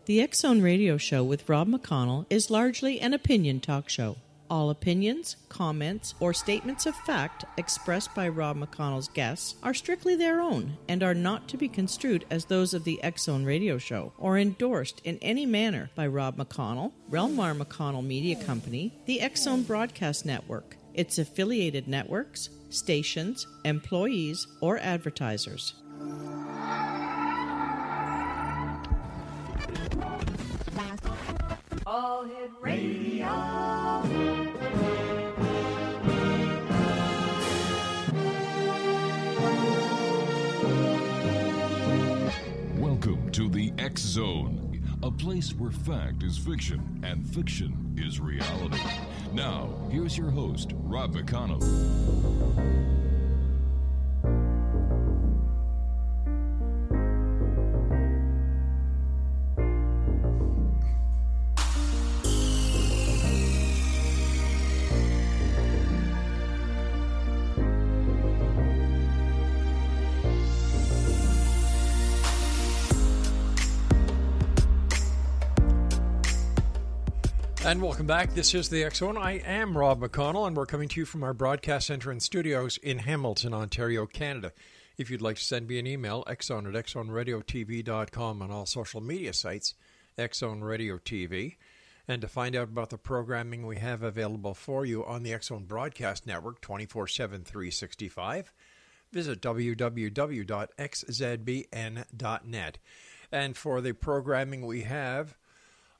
The X Zone Radio Show with Rob McConnell is largely an opinion talk show. All opinions, comments, or statements of fact expressed by Rob McConnell's guests are strictly their own and are not to be construed as those of the X Zone Radio Show or endorsed in any manner by Rob McConnell, rel-mar McConnell Media Company, the X Zone Broadcast Network, its affiliated networks, stations, employees, or advertisers. All Hit Radio. Welcome to the X Zone, a place where fact is fiction and fiction is reality. Now, here's your host, Rob McConnell. And welcome back. This is the X Zone. I am Rob McConnell, and we're coming to you from our broadcast center and studios in Hamilton, Ontario, Canada. If you'd like to send me an email, xzone at xzoneradiotv.com, on all social media sites, Xzone Radio TV. And to find out about the programming we have available for you on the X Zone Broadcast Network 24/7, 365, visit www.xzbn.net. And for the programming we have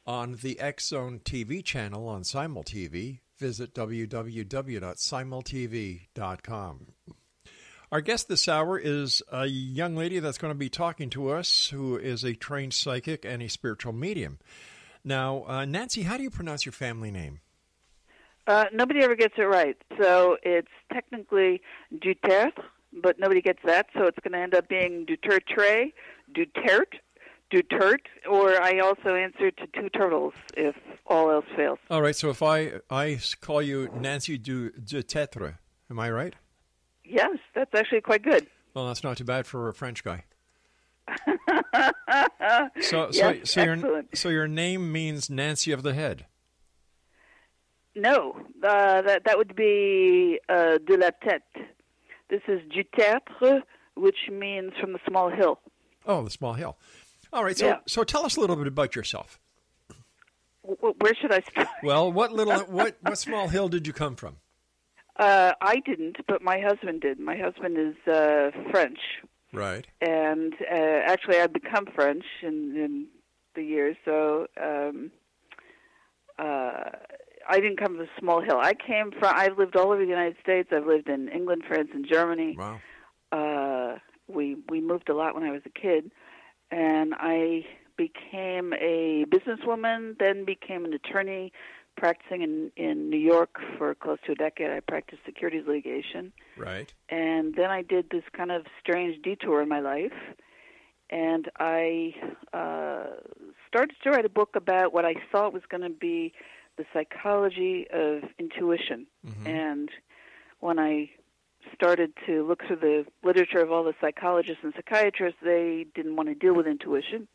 on the X Zone TV channel on Simul TV, visit www.simultv.com. Our guest this hour is a young lady that's going to be talking to us who is a trained psychic and a spiritual medium. Now, Nancy, how do you pronounce your family name? Nobody ever gets it right. So it's technically DuTertre, but nobody gets that. So it's going to end up being DuTertre, DuTertre, or I also answer to two turtles if all else fails. All right, so if I call you Nancy DuTertre, am I right? Yes, that's actually quite good. Well, that's not too bad for a French guy. Yes, So your name means Nancy of the Head? No, that would be de la tête. This is DuTertre, which means from the small hill. Oh, the small hill. All right, so tell us a little bit about yourself. Where should I start? Well, what small hill did you come from? I didn't, but my husband did. My husband is French. Right. And actually, I've become French in the years, so I didn't come from a small hill. I've lived all over the United States. I've lived in England, France, and Germany. Wow. We moved a lot when I was a kid. And I became a businesswoman, then became an attorney, practicing in New York for close to a decade. I practiced securities litigation. Right. And then I did this kind of strange detour in my life, and I started to write a book about what I thought was going to be the psychology of intuition. Mm-hmm. And when I started to look through the literature of all the psychologists and psychiatrists, they didn't want to deal with intuition,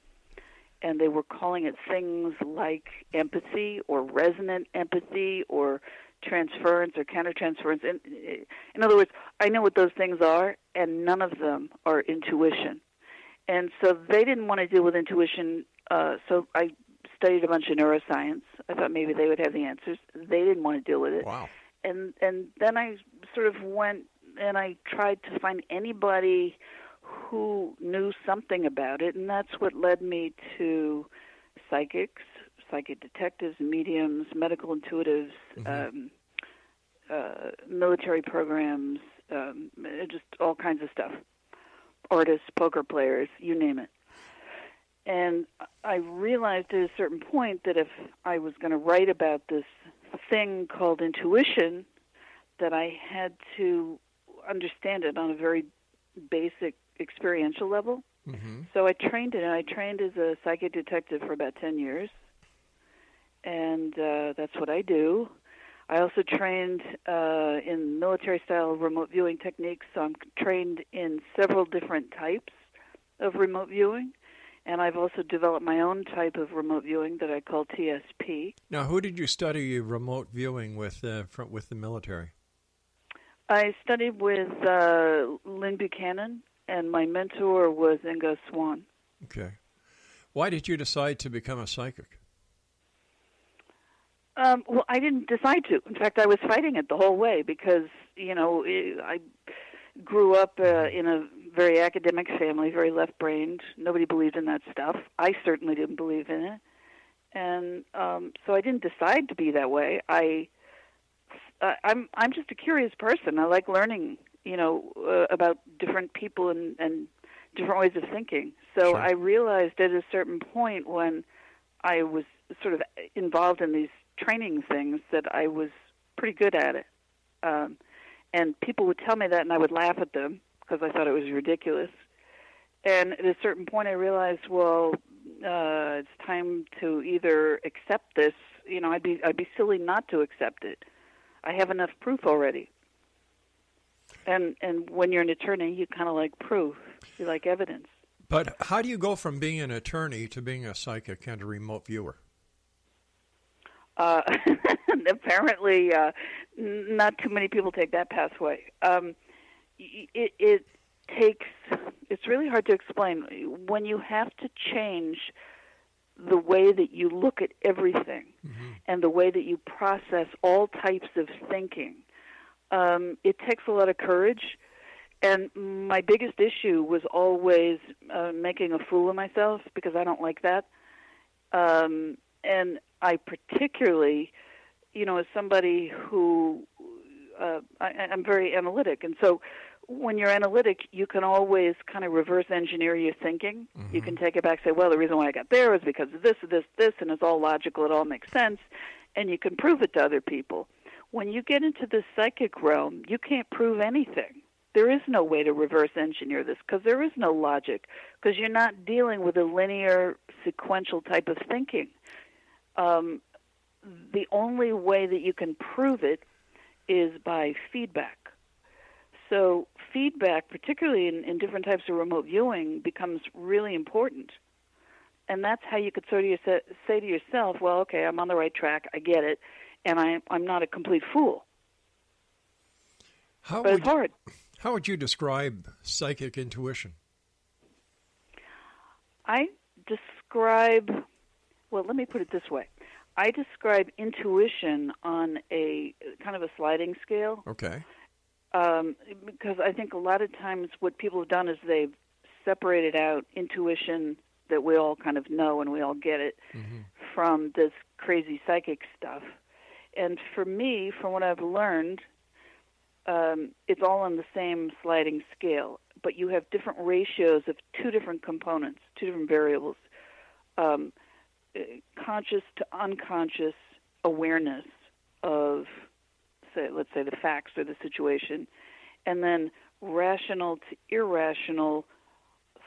and they were calling it things like empathy or resonant empathy or transference or countertransference. And in other words, I know what those things are, and none of them are intuition. And so they didn't want to deal with intuition, so I studied a bunch of neuroscience. I thought maybe they would have the answers. They didn't want to deal with it. Wow. And then I sort of went and I tried to find anybody who knew something about it, and that's what led me to psychics, psychic detectives, mediums, medical intuitives, mm-hmm. Military programs, just all kinds of stuff. Artists, poker players, you name it. And I realized at a certain point that if I was going to write about this thing called intuition, that I had to understand it on a very basic experiential level. Mm-hmm. So I trained it, and I trained as a psychic detective for about 10 years, and that's what I do. I also trained in military-style remote viewing techniques, so I'm trained in several different types of remote viewing, And I've also developed my own type of remote viewing that I call TSP. Now, who did you study remote viewing with the military? I studied with Lynn Buchanan, and my mentor was Inga Swan. Okay. Why did you decide to become a psychic? Well, I didn't decide to. In fact, I was fighting it the whole way because, I grew up in a very academic family, very left-brained. Nobody believed in that stuff. I certainly didn't believe in it. And so I didn't decide to be that way. I'm just a curious person. I like learning, about different people and different ways of thinking. So Sure. I realized at a certain point when I was sort of involved in these training things that I was pretty good at it. And people would tell me that, and I would laugh at them because I thought it was ridiculous. And at a certain point, I realized, well, it's time to either accept this. I'd be silly not to accept it. I have enough proof already. And when you're an attorney, you kind of like proof. You like evidence. But how do you go from being an attorney to being a psychic and a remote viewer? Apparently, not too many people take that pathway. It's really hard to explain. When you have to change the way that you look at everything and the way that you process all types of thinking, it takes a lot of courage. And my biggest issue was always making a fool of myself because I don't like that. And I particularly, as somebody who, I'm very analytic. And so when you're analytic, you can always kind of reverse engineer your thinking. Mm-hmm. You can take it back and say, well, the reason why I got there is because of this, and it's all logical, it all makes sense. And you can prove it to other people. When you get into the psychic realm, you can't prove anything. There is no way to reverse engineer this because there is no logic, because you're not dealing with a linear, sequential type of thinking. The only way that you can prove it is by feedback. So feedback, particularly in different types of remote viewing, becomes really important. And that's how you could sort of say to yourself, well, okay, I'm on the right track, I get it, and I'm not a complete fool. But it's hard. How would you describe psychic intuition? Let me put it this way. I describe intuition on a kind of a sliding scale. Okay. Because I think a lot of times what people have done is they've separated out intuition that we all kind of know and we all get it from this crazy psychic stuff. And for me, from what I've learned, it's all on the same sliding scale, but you have different ratios of two different components, two different variables. Conscious to unconscious awareness of, let's say the facts or the situation, and then rational to irrational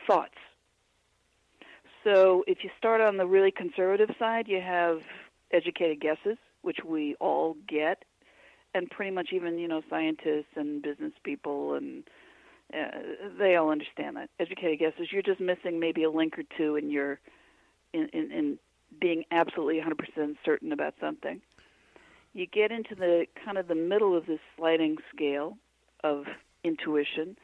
thoughts. So if you start on the really conservative side, you have educated guesses, which we all get, and pretty much even, scientists and business people, and they all understand that. Educated guesses, you're just missing maybe a link or two in your in being absolutely 100% certain about something. You get into the kind of the middle of this sliding scale of intuition,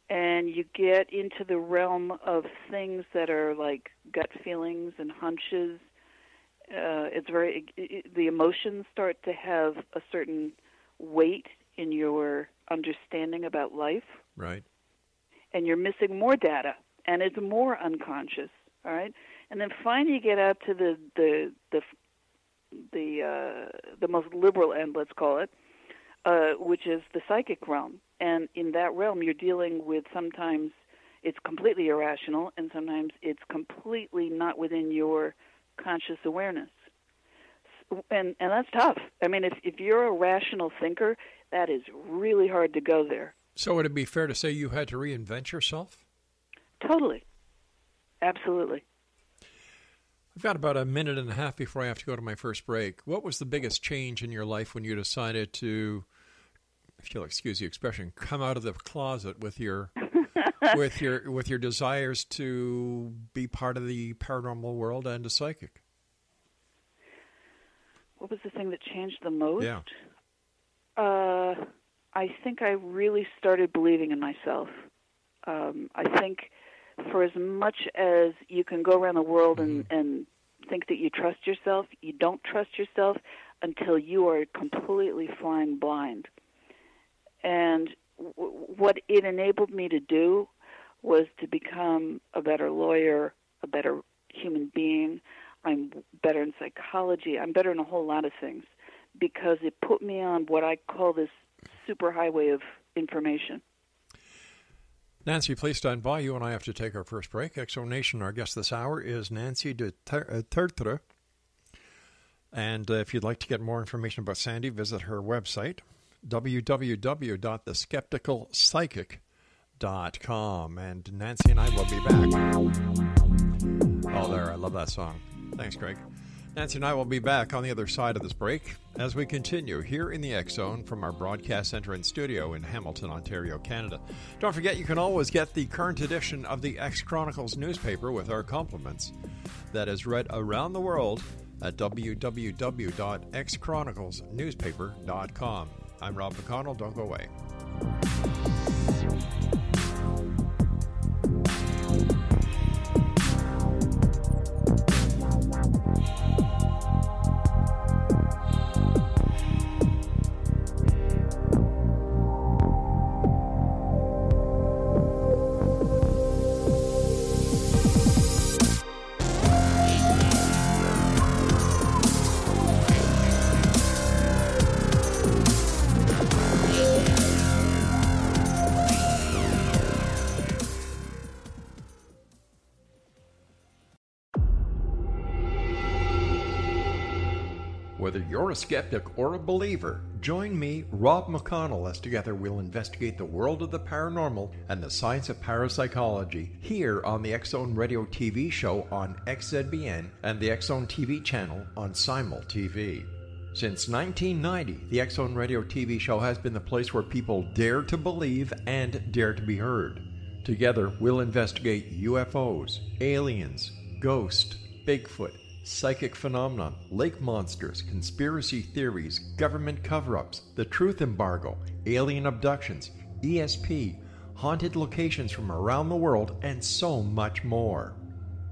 and you get into the realm of things that are like gut feelings and hunches. The emotions start to have a certain weight in your understanding about life. Right. And you're missing more data, and it's more unconscious. All right. And then finally, you get out to the most liberal end, let's call it, which is the psychic realm. And in that realm, you're dealing with sometimes it's completely irrational, and sometimes it's completely not within your conscious awareness. And that's tough. I mean, if you're a rational thinker, that is really hard to go there. So would it be fair to say you had to reinvent yourself? Totally. Absolutely. I've got about a minute and a half before I have to go to my first break. What was the biggest change in your life when you decided to, if you'll excuse the expression, come out of the closet with your with your desires to be part of the paranormal world and a psychic? What was the thing that changed the most? Yeah. I think I really started believing in myself. I think for as much as you can go around the world and think that you trust yourself, you don't trust yourself until you are completely flying blind. And what it enabled me to do was to become a better lawyer, a better human being. I'm better in psychology. I'm better in a whole lot of things because it put me on what I call this superhighway of information. Nancy, please stand by. You and I have to take our first break. Exo Nation, our guest this hour is Nancy DuTertre. And if you'd like to get more information about Sandy, visit her website, www.theskepticalpsychic.com. And Nancy and I will be back. Oh, there, I love that song. Thanks, Greg. Nancy and I will be back on the other side of this break as we continue here in the X Zone from our broadcast center and studio in Hamilton, Ontario, Canada. Don't forget, you can always get the current edition of the X Chronicles newspaper with our compliments that is read around the world at www.xchroniclesnewspaper.com. I'm Rob McConnell. Don't go away. Whether you're a skeptic or a believer, join me, Rob McConnell, as together we'll investigate the world of the paranormal and the science of parapsychology here on the X Zone Radio TV show on XZBN and the X Zone TV channel on Simul TV. Since 1990, the X Zone Radio TV show has been the place where people dare to believe and dare to be heard. Together, we'll investigate UFOs, aliens, ghosts, Bigfoot, psychic phenomenon, lake monsters, conspiracy theories, government cover-ups, the truth embargo, alien abductions, ESP, haunted locations from around the world, and so much more.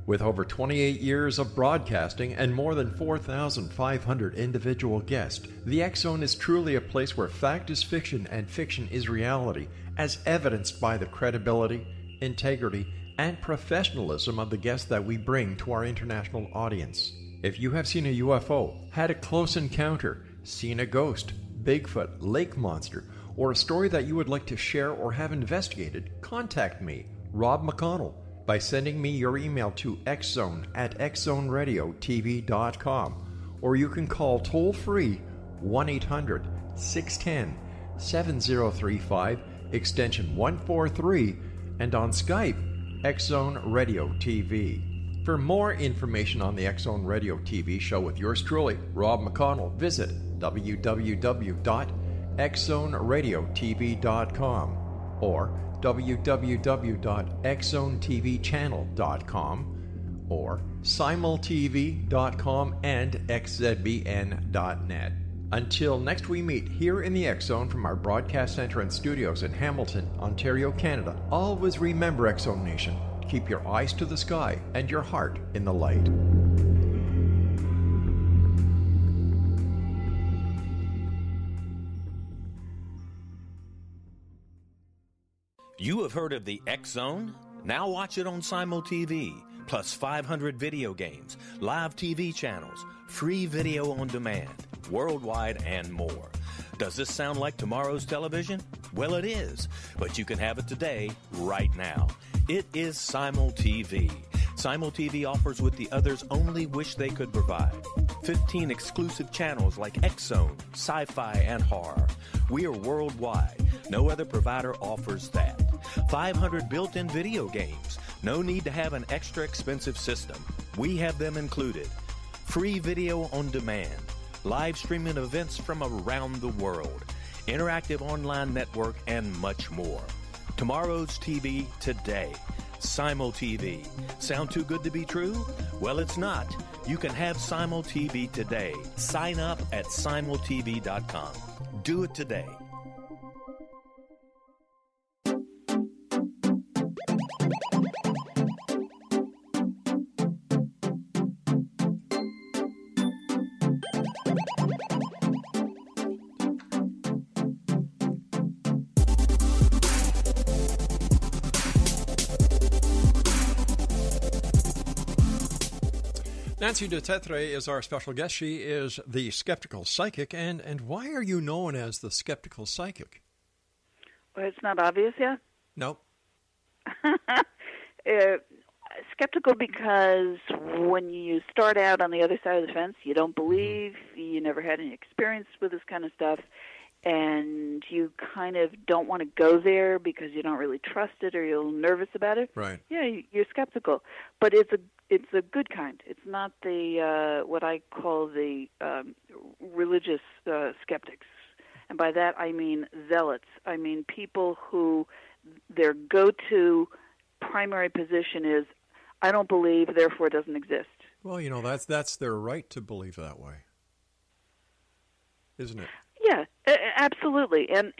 With over 28 years of broadcasting and more than 4,500 individual guests, the X Zone is truly a place where fact is fiction and fiction is reality, as evidenced by the credibility, integrity, and professionalism of the guests that we bring to our international audience. If you have seen a UFO, had a close encounter, seen a ghost, Bigfoot, lake monster, or a story that you would like to share or have investigated, contact me, Rob McConnell, by sending me your email to xzone@xzoneradiotv.com, or you can call toll-free 1-800-610-7035, extension 143, and on Skype, X Zone Radio TV. For more information on the X Zone Radio TV show with yours truly, Rob McConnell, visit www.xzoneradiotv.com or www.xzonetvchannel.com or simultv.com and xzbn.net. Until next we meet here in the X Zone from our broadcast center and studios in Hamilton, Ontario, Canada, always remember, X Zone Nation, keep your eyes to the sky and your heart in the light. You have heard of the X Zone? Now watch it on Simul TV, plus 500 video games, live TV channels, free video on demand, worldwide, and more. Does this sound like tomorrow's television? Well, it is, but you can have it today, right now. It is Simul TV. Simul TV offers what the others only wish they could provide. 15 exclusive channels like X Zone, sci-fi, and horror. We are worldwide. No other provider offers that. 500 built-in video games. No need to have an extra expensive system. We have them included. Free video on demand. Live streaming events from around the world. Interactive online network, and much more. Tomorrow's TV today. Simul TV. Sound too good to be true? Well, it's not. You can have Simul TV today. Sign up at simultv.com. Do it today. Nancy DuTertre is our special guest. She is the skeptical psychic. And why are you known as the skeptical psychic? Well, it's not obvious yet. No. Skeptical because when you start out on the other side of the fence, you don't believe, you never had any experience with this kind of stuff, and you kind of don't want to go there because you don't really trust it or you're nervous about it. Right. Yeah, you're skeptical. But it's a good kind. It's not the what I call the religious skeptics. And by that I mean zealots. I mean people who their go-to primary position is, I don't believe, therefore it doesn't exist. Well, you know, that's their right to believe that way, isn't it? Yeah, absolutely. And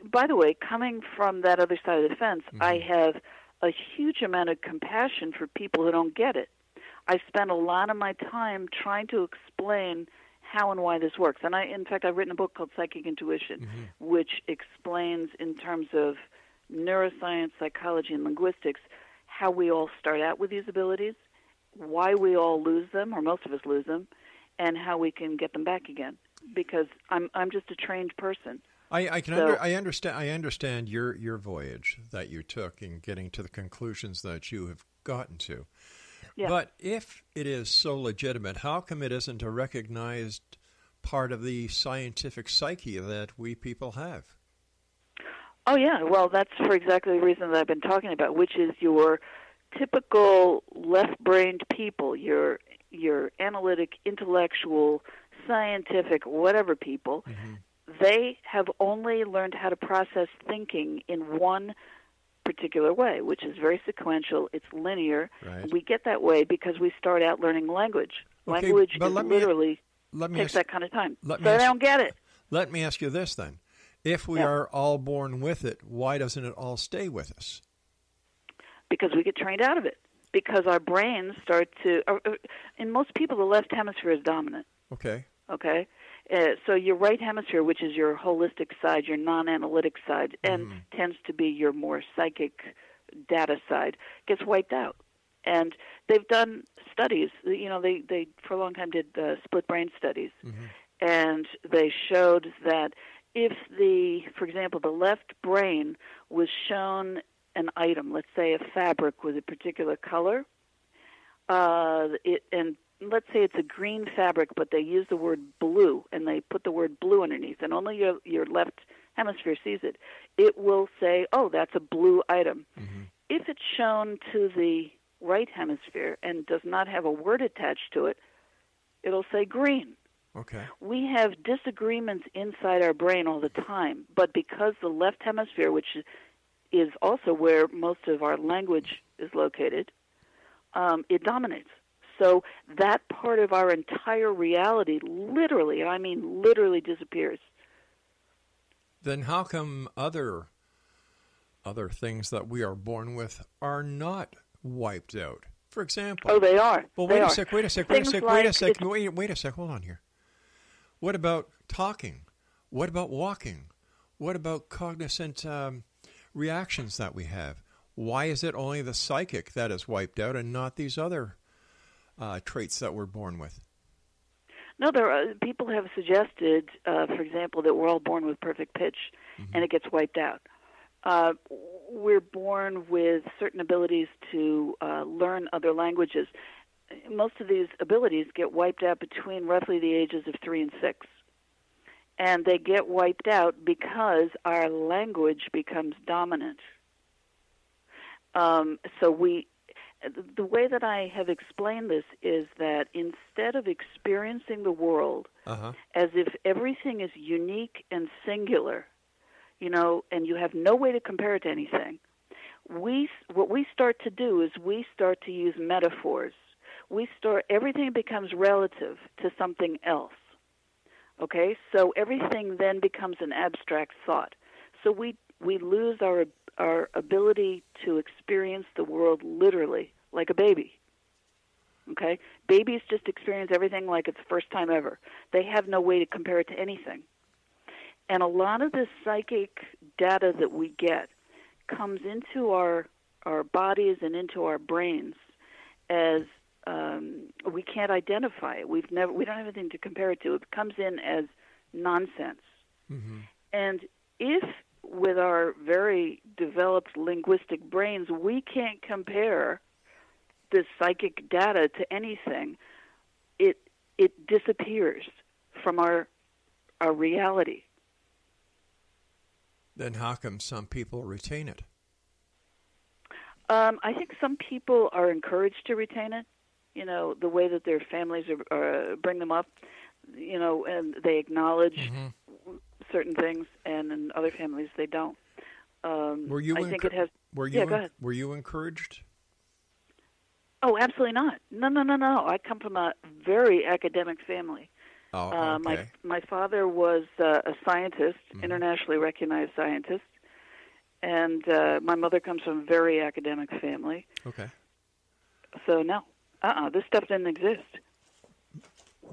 by the way, coming from that other side of the fence, I have a huge amount of compassion for people who don't get it. I spend a lot of my time trying to explain how and why this works. And in fact, I've written a book called Psychic Intuition, which explains in terms of neuroscience, psychology, and linguistics how we all start out with these abilities, why we all lose them, or most of us lose them, and how we can get them back again. Because I'm just a trained person. I understand your voyage that you took in getting to the conclusions that you have gotten to. Yeah. But if it is so legitimate, how come it isn't a recognized part of the scientific psyche that we people have? Oh, yeah. Well, that's for exactly the reason that I've been talking about, which is your typical left-brained people, your analytic, intellectual, scientific, whatever people. They have only learned how to process thinking in one particular way, which is very sequential. It's linear. Right. We get that way because we start out learning language. Okay, Language but literally takes that kind of time. So they don't get it. Let me ask you this then. If we are all born with it, why doesn't it all stay with us? Because we get trained out of it. Because our brains start to... in most people, the left hemisphere is dominant. Okay. Okay? So your right hemisphere, which is your holistic side, your non-analytic side, and tends to be your more psychic data side, gets wiped out. And they've done studies. You know, they for a long time did split brain studies. And they showed that if for example, the left brain was shown an item, let's say a fabric with a particular color, and let's say it's a green fabric, but they use the word blue, and they put the word blue underneath, and only your left hemisphere sees it, it will say, oh, that's a blue item. If it's shown to the right hemisphere and does not have a word attached to it, it'll say green. Okay. We have disagreements inside our brain all the time, but because the left hemisphere, which is also where most of our language is located, it dominates. So that part of our entire reality literally, and I mean literally, disappears. Then how come other things that we are born with are not wiped out? For example... Oh, they are. Well, wait a sec, wait a sec, hold on here. What about talking? What about walking? What about cognizant reactions that we have? Why is it only the psychic that is wiped out and not these other traits that we're born with? No, people have suggested, for example, that we're all born with perfect pitch, and it gets wiped out. We're born with certain abilities to learn other languages. Most of these abilities get wiped out between roughly the ages of 3 and 6. And they get wiped out because our language becomes dominant. The way that I have explained this is that instead of experiencing the world as if everything is unique and singular, and you have no way to compare it to anything, what we start to do is we start to use metaphors. Everything becomes relative to something else. Okay? So everything then becomes an abstract thought. So we lose our ability to experience the world literally, like a baby. Okay? Babies just experience everything like it's the first time ever. They have no way to compare it to anything. And a lot of this psychic data that we get comes into our bodies and into our brains as we can't identify it. We don't have anything to compare it to. It comes in as nonsense. Mm-hmm. And if with our very developed linguistic brains we can't compare this psychic data to anything, it disappears from our reality. Then how come some people retain it? I think some people are encouraged to retain it, the way that their families bring them up, and they acknowledge mm-hmm. certain things, and in other families they don't. Were you I think it has... Go ahead. Were you encouraged? Oh, absolutely not. No. I come from a very academic family. Oh, okay. My father was a scientist, mm-hmm. internationally recognized scientist, and my mother comes from a very academic family. Okay. So no, this stuff didn't exist.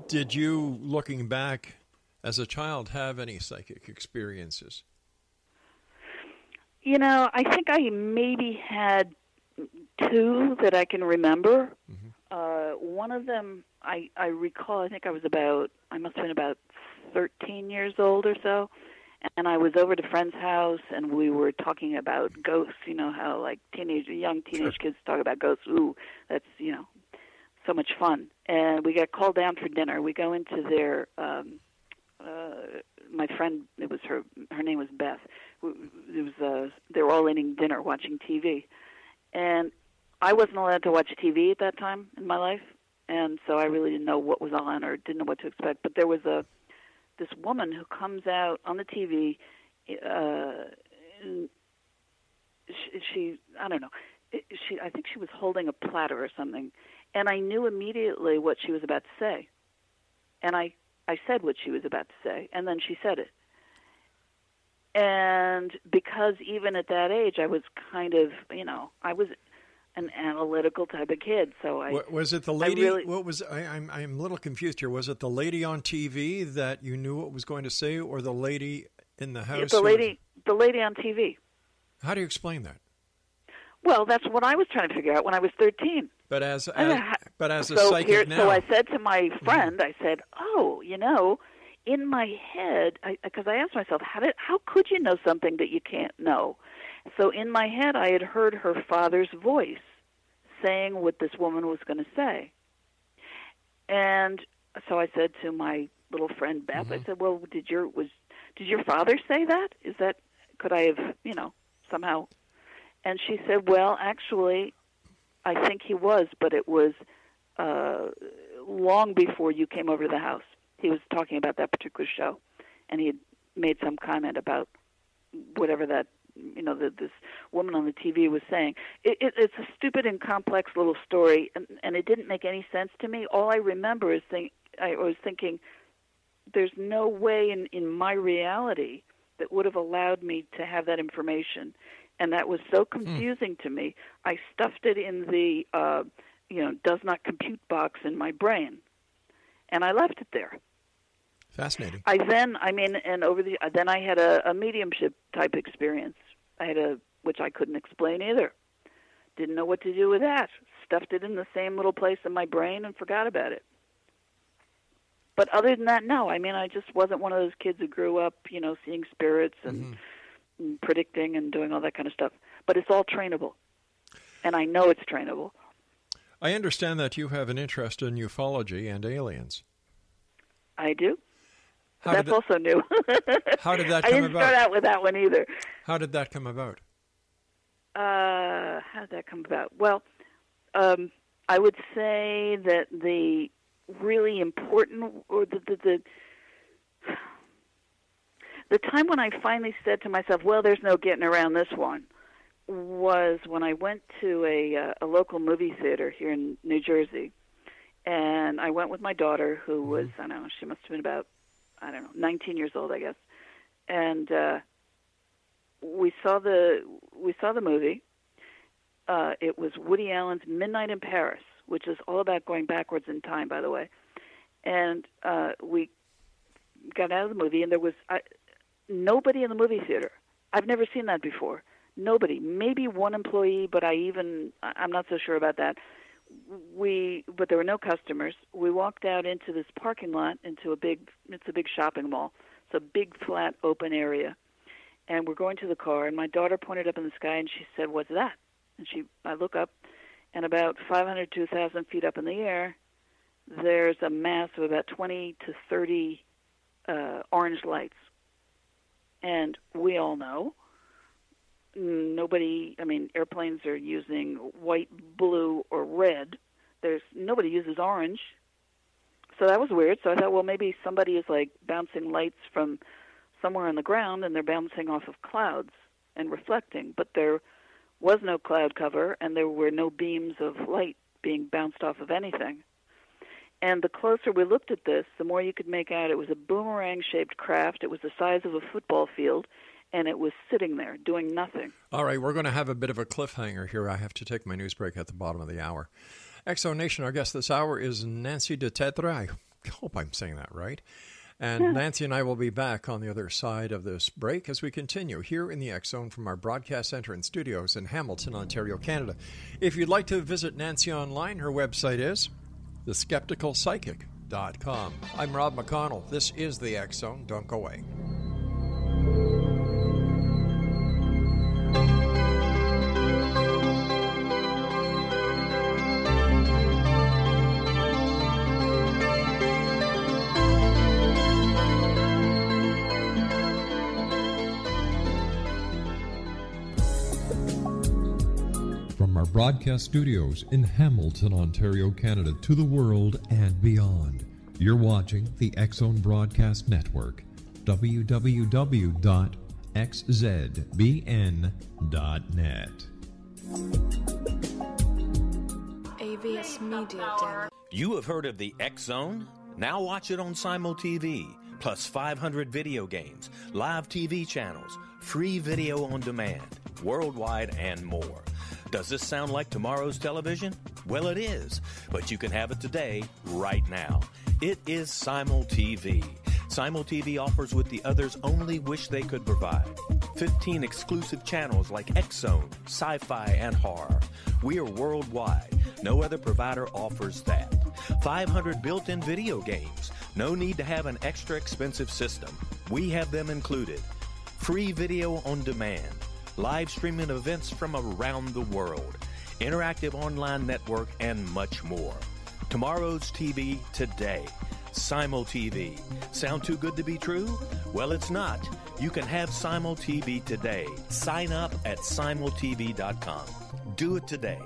Did you, looking back as a child, have any psychic experiences? I think I maybe had two that I can remember. Mm-hmm. One of them I recall, I think I must have been about 13 years old or so, and I was over at a friend's house, and we were talking about ghosts, how like young teenage kids talk about ghosts. Ooh, that's, so much fun. And we got called down for dinner. We go into their, my friend, it was her name was Beth. They were all eating dinner, watching TV. And I wasn't allowed to watch TV at that time in my life, and so I really didn't know what was on or didn't know what to expect. But there was this woman who comes out on the TV. I don't know. I think she was holding a platter or something, and I knew immediately what she was about to say. And I said what she was about to say, and then she said it. And because even at that age, I was kind of, I was an analytical type of kid, so was it the lady? I'm a little confused here. Was it the lady on TV that you knew what was going to say, or the lady in the house? The lady on TV. How do you explain that? Well, that's what I was trying to figure out when I was 13. But as a psychic now. So I said to my friend, mm-hmm. I said, "Oh, in my head," because I asked myself, how could you know something that you can't know? So in my head, I had heard her father's voice saying what this woman was going to say. And so I said to my little friend Beth, mm-hmm. I said, "Well, did your father say that? Could I have, somehow?" And she said, "Well, actually, I think he was, but it was long before you came over to the house. He was talking about that particular show, and he had made some comment about whatever that, this woman on the TV was saying. It's a stupid and complex little story, and it didn't make any sense to me. All I remember is I was thinking, there's no way in my reality that would have allowed me to have that information. And that was so confusing to me. I stuffed it in the, does not compute box in my brain, and I left it there. Fascinating. Then I had a mediumship type experience. Which I couldn't explain either. Didn't know what to do with that. Stuffed it in the same little place in my brain and forgot about it. But other than that, no. I just wasn't one of those kids who grew up, seeing spirits and predicting and doing all that kind of stuff. But it's all trainable. And I know it's trainable. I understand that you have an interest in ufology and aliens. I do. That's also new. How did that come about? I didn't start out with that one either. How did that come about? How did that come about? Well, I would say that the really important, or The time when I finally said to myself, well, there's no getting around this one, was when I went to a local movie theater here in New Jersey. And I went with my daughter, who was, I don't know, she must have been about, 19 years old, I guess. And we saw the movie. It was Woody Allen's Midnight in Paris, which is all about going backwards in time, by the way. And we got out of the movie, and there was nobody in the movie theater. I've never seen that before. Nobody. Maybe one employee, but I'm not so sure about that. But there were no customers. We walked out into this parking lot, it's a big shopping mall. It's a big, flat, open area. And we're going to the car, and my daughter pointed up in the sky, and she said, "What's that?" And I look up, and about 500 to 1,000 feet up in the air, there's a mass of about 20 to 30 orange lights. And we all know airplanes are using white, blue, or red. Nobody uses orange. So that was weird. So I thought, well, maybe somebody is like bouncing lights from somewhere on the ground, and they're bouncing off of clouds and reflecting. But there was no cloud cover, and there were no beams of light being bounced off of anything. And the closer we looked at this, the more you could make out it was a boomerang-shaped craft. It was the size of a football field, and it was sitting there doing nothing. All right, we're going to have a bit of a cliffhanger here. I have to take my news break at the bottom of the hour. Exo Nation, our guest this hour is Nancy DuTertre. I hope I'm saying that right. And Nancy and I will be back on the other side of this break as we continue here in the X Zone from our broadcast center and studios in Hamilton, Ontario, Canada. If you'd like to visit Nancy online, her website is theskepticalpsychic.com. I'm Rob McConnell. This is the X Zone. Don't go away. From our broadcast studios in Hamilton, Ontario, Canada, to the world and beyond, you're watching the X Zone Broadcast Network, www.xzbn.net. AVS Media Demo. You have heard of the X Zone? Now watch it on Simul TV, plus 500 video games, live TV channels, free video on demand, worldwide, and more. Does this sound like tomorrow's television? Well, it is, but you can have it today, right now. It is Simul TV. Simul TV offers what the others only wish they could provide. 15 exclusive channels like X-Zone, Sci-Fi, and Horror. We are worldwide. No other provider offers that. 500 built-in video games. No need to have an extra expensive system. We have them included. Free video on demand. Live streaming events from around the world, interactive online network, and much more. Tomorrow's TV today. Simul TV. Sound too good to be true? Well, it's not. You can have Simul TV today. Sign up at simultv.com. Do it today.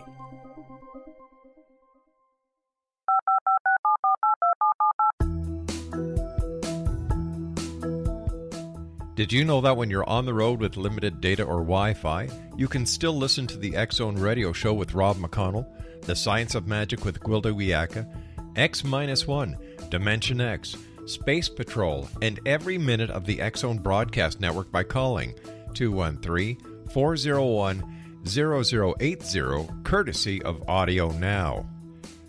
Did you know that when you're on the road with limited data or Wi-Fi, you can still listen to the X Zone Radio Show with Rob McConnell, The Science of Magic with Gwilda Wiyaka, X-1, Dimension X, Space Patrol, and every minute of the X Zone Broadcast Network by calling 213-401-0080, courtesy of Audio Now.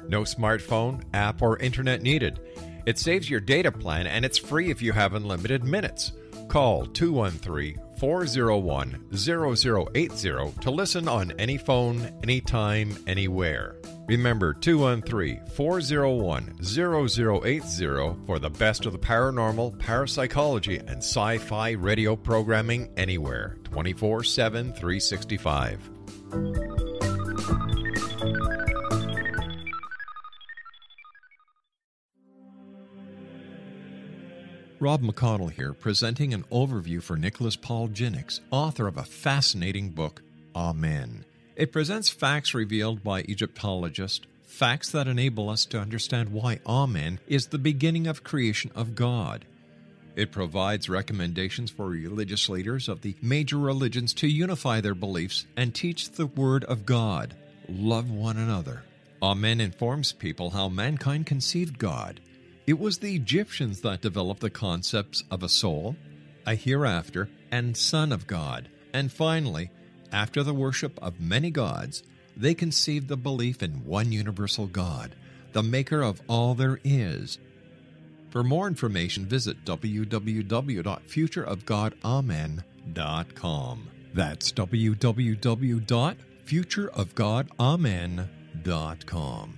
No smartphone, app, or internet needed. It saves your data plan, and it's free if you have unlimited minutes. Call 213-401-0080 to listen on any phone, anytime, anywhere. Remember 213-401-0080 for the best of the paranormal, parapsychology, and sci-fi radio programming anywhere, 24/7, 365. Rob McConnell here, presenting an overview for Nicholas Paul Jennings, author of a fascinating book, Amen. It presents facts revealed by Egyptologists, facts that enable us to understand why Amen is the beginning of creation of God. It provides recommendations for religious leaders of the major religions to unify their beliefs and teach the Word of God. Love one another. Amen informs people how mankind conceived God. It was the Egyptians that developed the concepts of a soul, a hereafter, and Son of God. And finally, after the worship of many gods, they conceived the belief in one universal God, the maker of all there is. For more information, visit www.futureofgodamen.com. That's www.futureofgodamen.com.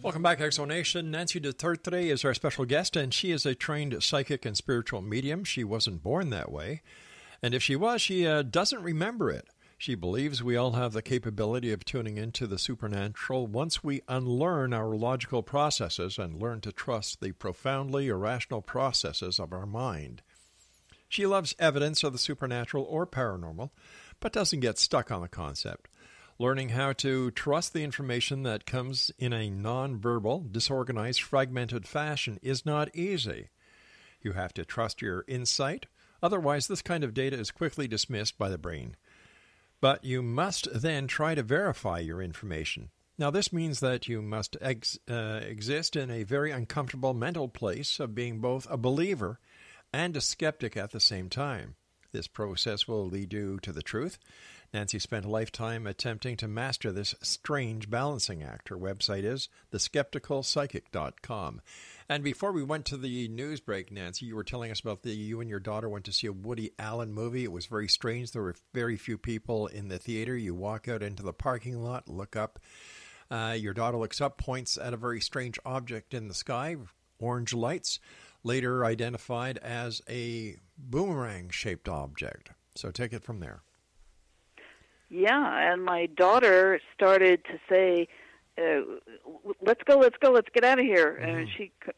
Welcome back, Exonation. Nancy DuTertre is our special guest, and she is a trained psychic and spiritual medium. She wasn't born that way, and if she was, she doesn't remember it. She believes we all have the capability of tuning into the supernatural once we unlearn our logical processes and learn to trust the profoundly irrational processes of our mind. She loves evidence of the supernatural or paranormal, but doesn't get stuck on the concept. Learning how to trust the information that comes in a non-verbal, disorganized, fragmented fashion is not easy. You have to trust your insight, otherwise this kind of data is quickly dismissed by the brain. But you must then try to verify your information. Now this means that you must exist in a very uncomfortable mental place of being both a believer and a skeptic at the same time. This process will lead you to the truth. Nancy spent a lifetime attempting to master this strange balancing act. Her website is theskepticalpsychic.com. And before we went to the news break, Nancy, you were telling us about you and your daughter went to see a Woody Allen movie. It was very strange. There were very few people in the theater. You walk out into the parking lot, look up. Your daughter looks up, points at a very strange object in the sky, orange lights, later identified as a boomerang-shaped object. So take it from there. Yeah, and my daughter started to say, let's go, let's get out of here. Mm-hmm. And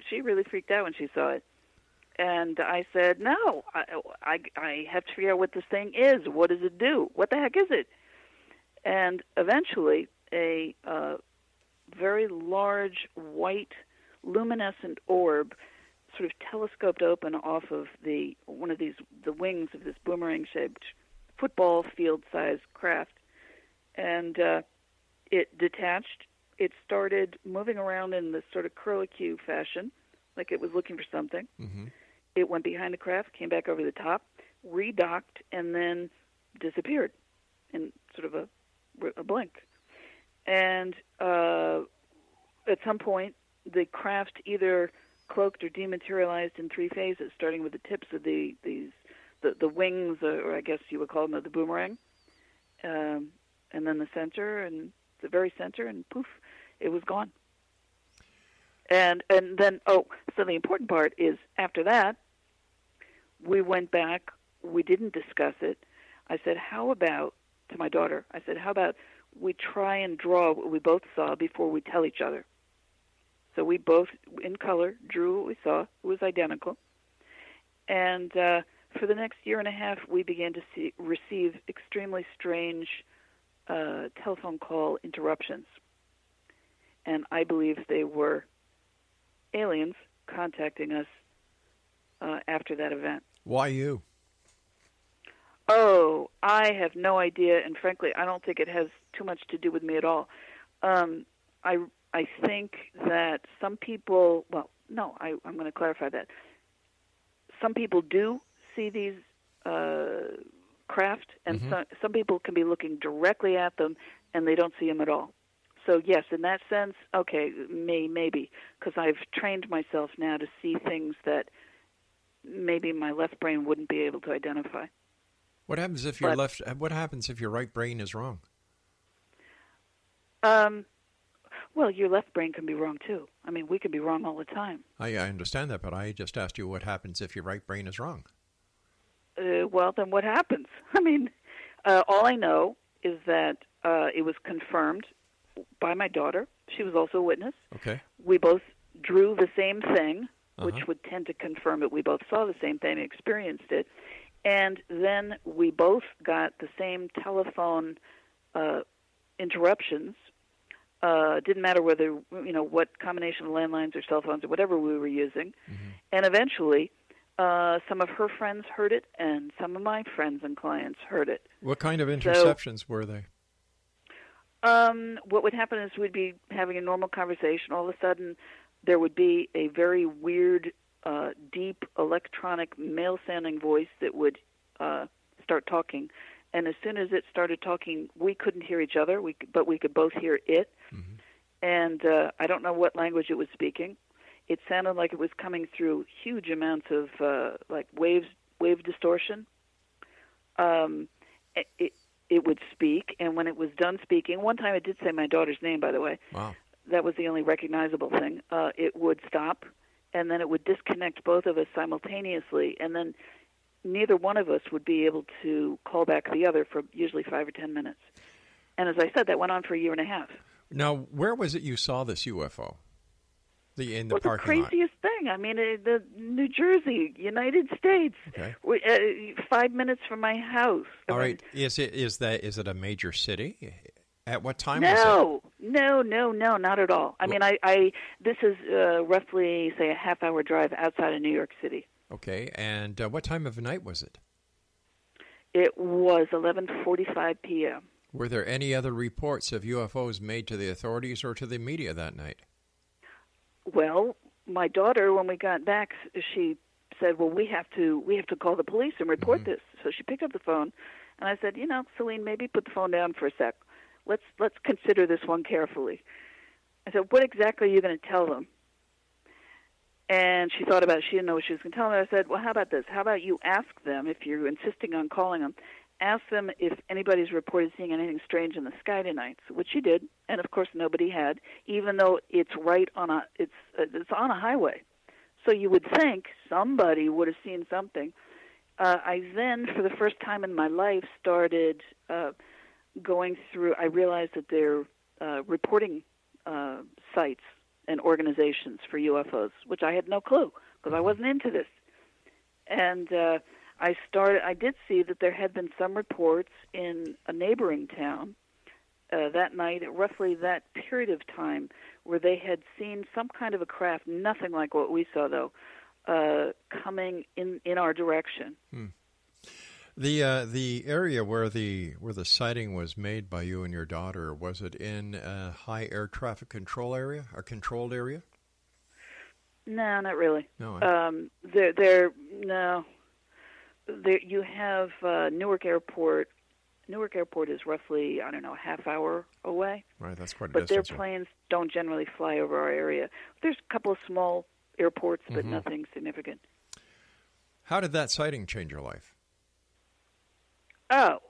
she really freaked out when she saw it. And I said, no, I have to figure out what this thing is. What does it do? What the heck is it? And eventually a very large white luminescent orb sort of telescoped open off of the wings of this boomerang-shaped football field-sized craft, and it detached. It started moving around in this sort of curlicue fashion, like it was looking for something. Mm-hmm. It went behind the craft, came back over the top, redocked, and then disappeared in sort of a blink. And at some point, the craft either cloaked or dematerialized in three phases, starting with the tips of the wings, or I guess you would call them the boomerang, and then the center, and the very center, and poof, it was gone. And then, so the important part is after that, we went back, we didn't discuss it. I said, how about, to my daughter, I said, how about we try and draw what we both saw before we tell each other? So we both, in color, drew what we saw. It was identical. And for the next year and a half, we began to receive extremely strange telephone call interruptions. And I believe they were aliens contacting us after that event. Why you? Oh, I have no idea, and frankly, I don't think it has too much to do with me at all. I think that some people, well, no, I'm going to clarify that. Some people do see these craft, and mm-hmm. some people can be looking directly at them, and they don't see them at all. So, yes, in that sense, okay, maybe, because I've trained myself now to see things that maybe my left brain wouldn't be able to identify. What happens if What happens if your right brain is wrong? Well, your left brain can be wrong too. I mean, we can be wrong all the time. I understand that, but I just asked you what happens if your right brain is wrong. Well, then what happens? I mean, all I know is that it was confirmed by my daughter. She was also a witness. Okay. we both drew the same thing, which would tend to confirm that we both saw the same thing and experienced it. And then we both got the same telephone interruptions. Didn't matter whether, what combination of landlines or cell phones or whatever we were using. And eventually, some of her friends heard it, and some of my friends and clients heard it. What kind of interceptions were they? What would happen is we'd be having a normal conversation. All of a sudden, there would be a very weird, deep, electronic, male-sounding voice that would start talking. And as soon as it started talking, we couldn't hear each other, but we could both hear it. And I don't know what language it was speaking. It sounded like it was coming through huge amounts of wave distortion. It would speak, and when it was done speaking, one time it did say my daughter's name, by the way. Wow. That was the only recognizable thing. It would stop, and then it would disconnect both of us simultaneously, and then neither one of us would be able to call back the other for usually 5 or 10 minutes. And as I said, that went on for a year and a half. Now, where was it you saw this UFO? In the parking the craziest thing. I mean, the New Jersey, United States. Okay. 5 minutes from my house. All right. Is it a major city? At what time was it? No, not at all. I mean, this is roughly, say, a half-hour drive outside of New York City. Okay. And what time of night was it? It was 11:45 p.m. Were there any other reports of UFOs made to the authorities or to the media that night? Well, my daughter, when we got back, she said, "Well, we have to call the police and report this." So she picked up the phone, and I said, "Celine, maybe put the phone down for a sec. Let's consider this one carefully." I said, "What exactly are you going to tell them?" And she thought about it. She didn't know what she was going to tell them. I said, "Well, how about this? How about you ask them, if you're insisting on calling them, ask them if anybody's reported seeing anything strange in the sky tonight," which she did, and of course nobody had, even though it's right on it's on a highway. So you would think somebody would have seen something. I then, for the first time in my life, started going through. I realized that there are reporting sites and organizations for UFOs, which I had no clue because I wasn't into this. And I did see that there had been some reports in a neighboring town that night, at roughly that period of time, where they had seen some kind of a craft, nothing like what we saw, though, coming in our direction. The area where the sighting was made by you and your daughter, was it in a high air traffic control area, a controlled area? No, not really. No. No. There you have Newark Airport. Newark Airport is roughly, I don't know, a half hour away. Right, that's quite a but distance. But their planes don't generally fly over our area. There's a couple of small airports, but nothing significant. How did that sighting change your life? Oh,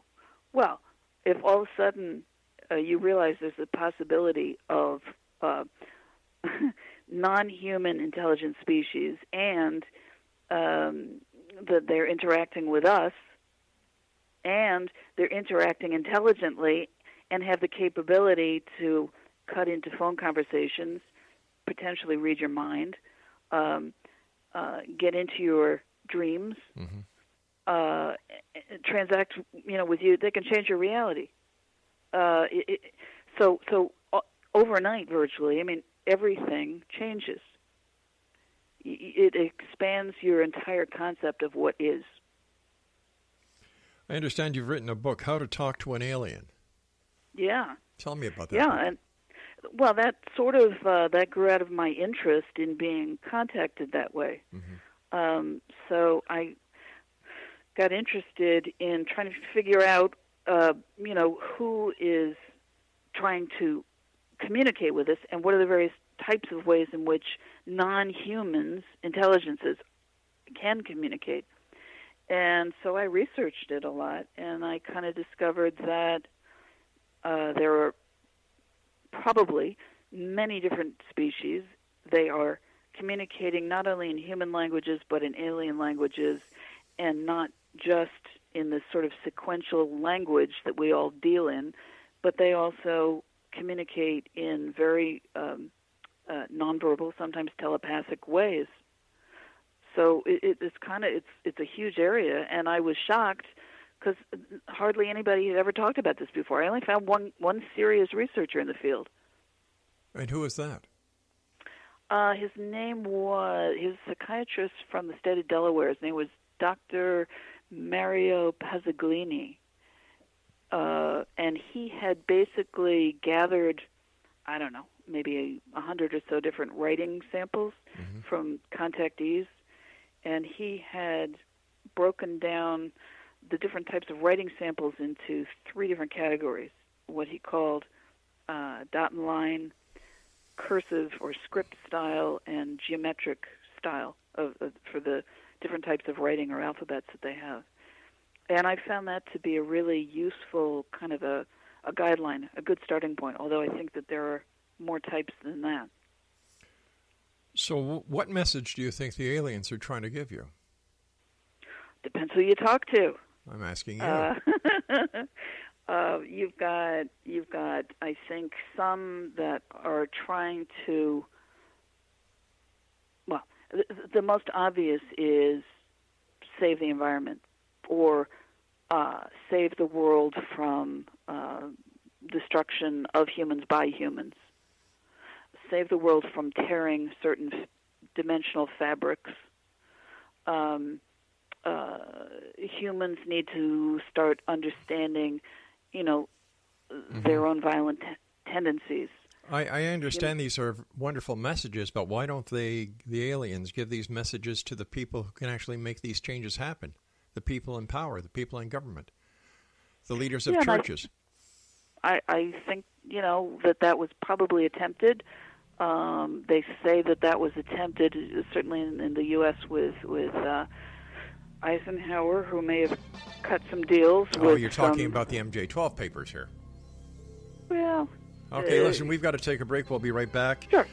well, if all of a sudden you realize there's a possibility of non-human intelligent species and that they're interacting with us, and they're interacting intelligently and have the capability to cut into phone conversations, potentially read your mind, get into your dreams, transact, with you. They can change your reality. So overnight, virtually, I mean, everything changes. It expands your entire concept of what is. I understand you've written a book, How to Talk to an Alien. Yeah. Tell me about that. Yeah, and well, that sort of that grew out of my interest in being contacted that way. So I got interested in trying to figure out, who is trying to communicate with us, and what are the various types of ways in which non-humans, intelligences, can communicate. And so I researched it a lot, and I kind of discovered that there are probably many different species. They are communicating not only in human languages, but in alien languages, and not just in the sort of sequential language that we all deal in, but they also communicate in very nonverbal, sometimes telepathic ways. So it's a huge area, and I was shocked because hardly anybody had ever talked about this before. I only found one serious researcher in the field. And who is that? His name was, he was a psychiatrist from the state of Delaware. His name was Dr. Mario Pazzaglini. And he had basically gathered, I don't know, maybe 100 or so different writing samples from contactees. And he had broken down the different types of writing samples into 3 different categories, what he called dot and line, cursive or script style, and geometric style for the different types of writing or alphabets that they have. And I found that to be a really useful kind of a guideline, a good starting point, although I think that there are more types than that. So what message do you think the aliens are trying to give you? Depends who you talk to. I'm asking you. You've got, I think, some that are trying to, well, the most obvious is save the environment or save the world from destruction of humans by humans. Save the world from tearing certain dimensional fabrics. Humans need to start understanding, their own violent tendencies. I understand these are wonderful messages, but why don't the aliens give these messages to the people who can actually make these changes happen? The people in power, the people in government, the leaders of churches. I think, that was probably attempted. They say that was attempted, certainly in the U.S. with Eisenhower, who may have cut some deals. You're talking about the MJ-12 papers here. Well. Okay, listen, we've got to take a break. We'll be right back. Sure.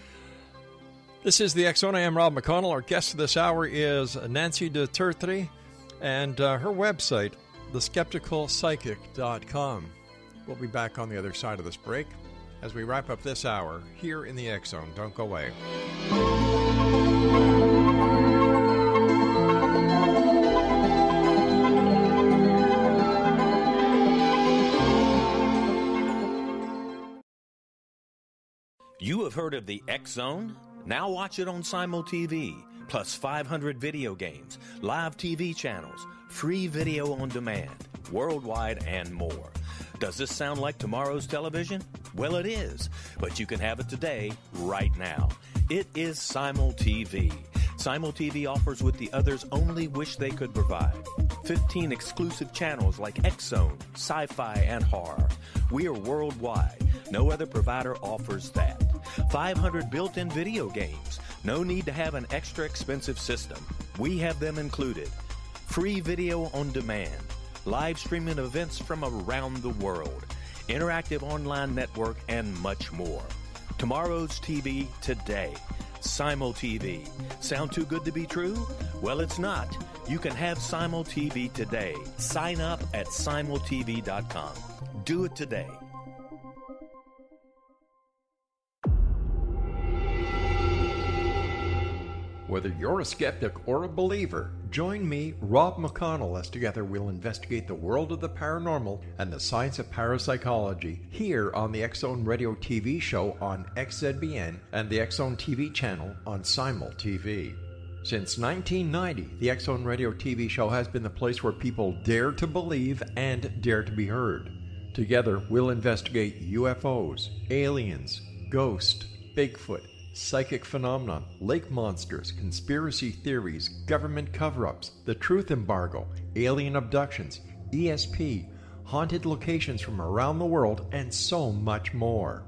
This is the X-Zone. I am Rob McConnell. Our guest this hour is Nancy DuTertre, and her website, theskepticalpsychic.com. We'll be back on the other side of this break as we wrap up this hour here in the X-Zone. Don't go away. You have heard of the X-Zone? Now watch it on Simul TV, plus 500 video games, live TV channels, free video on demand, worldwide, and more. Does this sound like tomorrow's television? Well, it is, but you can have it today, right now. It is Simul TV. Simul TV offers what the others only wish they could provide. 15 exclusive channels like X-Zone, Sci-Fi, and Horror. We are worldwide. No other provider offers that. 500 built-in video games. No need to have an extra expensive system. We have them included. Free video on demand. Live streaming events from around the world. Interactive online network, and much more. Tomorrow's TV today. Simul TV. Sound too good to be true? Well, it's not. You can have Simul TV today. Sign up at simultv.com. Do it today. Whether you're a skeptic or a believer, join me, Rob McConnell, as together we'll investigate the world of the paranormal and the science of parapsychology here on the X-Zone Radio TV show on XZBN and the X-Zone TV channel on Simul TV. Since 1990, the X-Zone Radio TV show has been the place where people dare to believe and dare to be heard. Together, we'll investigate UFOs, aliens, ghosts, Bigfoot, psychic phenomenon, lake monsters, conspiracy theories, government cover-ups, the truth embargo, alien abductions, ESP, haunted locations from around the world, and so much more.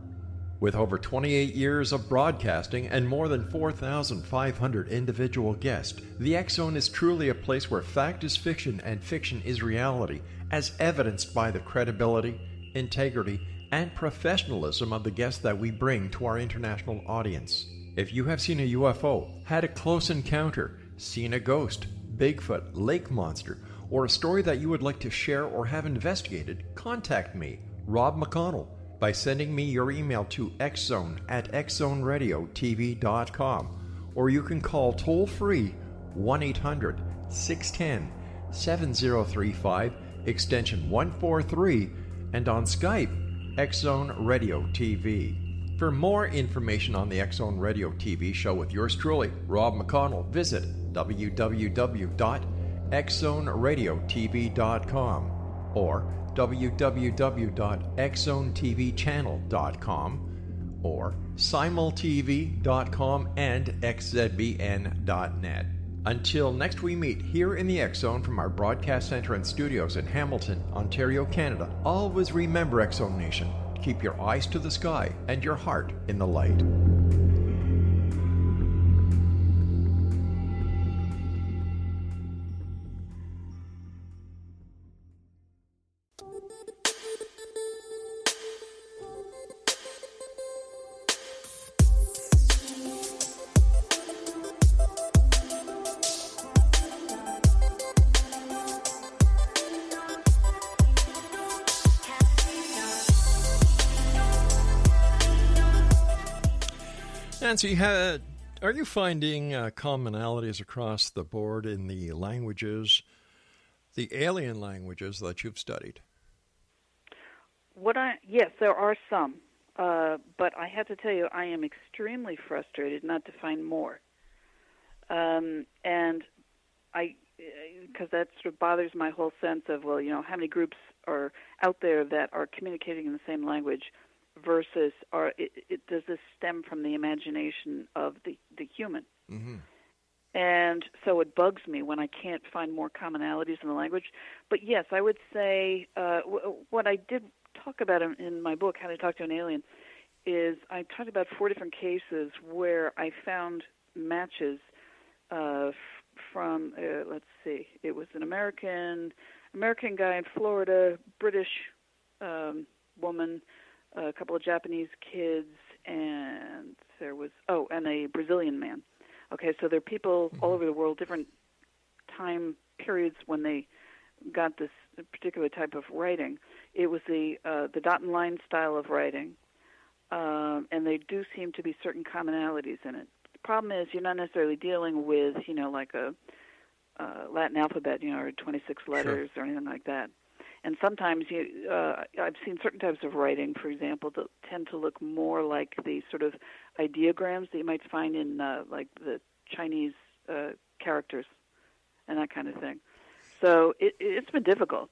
With over 28 years of broadcasting and more than 4,500 individual guests, the X-Zone is truly a place where fact is fiction and fiction is reality, as evidenced by the credibility, integrity, and professionalism of the guests that we bring to our international audience. If you have seen a UFO, had a close encounter, seen a ghost, Bigfoot, lake monster, or a story that you would like to share or have investigated, contact me, Rob McConnell, by sending me your email to xzone@xzoneradiotv.com, or you can call toll-free 1-800-610-7035, extension 143, and on Skype, X-Zone Radio TV. For more information on the X-Zone Radio TV show with yours truly, Rob McConnell, visit www.xzoneradiotv.com or www.xzonetvchannel.com or simultv.com and xzbn.net. Until next we meet here in the X-Zone from our broadcast center and studios in Hamilton, Ontario, Canada, always remember, X-Zone Nation, keep your eyes to the sky and your heart in the light. Nancy, are you finding commonalities across the board in the languages, the alien languages that you've studied? Yes, there are some, but I have to tell you, I am extremely frustrated not to find more, and because that sort of bothers my whole sense of, well, you know, how many groups are out there that are communicating in the same language versus does this stem from the imagination of the human? Mm-hmm. And so it bugs me when I can't find more commonalities in the language. But yes, I would say what I did talk about in my book, How to Talk to an Alien, is I talked about 4 different cases where I found matches from, let's see, it was an American guy in Florida, British woman, a couple of Japanese kids, and there was, and a Brazilian man. Okay, so there are people all over the world, different time periods when they got this particular type of writing. It was the dot and line style of writing, and there do seem to be certain commonalities in it. The problem is you're not necessarily dealing with, you know, like a Latin alphabet, you know, or 26 letters or anything like that. And sometimes I've seen certain types of writing, for example, that tend to look more like the sort of ideograms that you might find in like the Chinese characters and that kind of thing. So it's been difficult.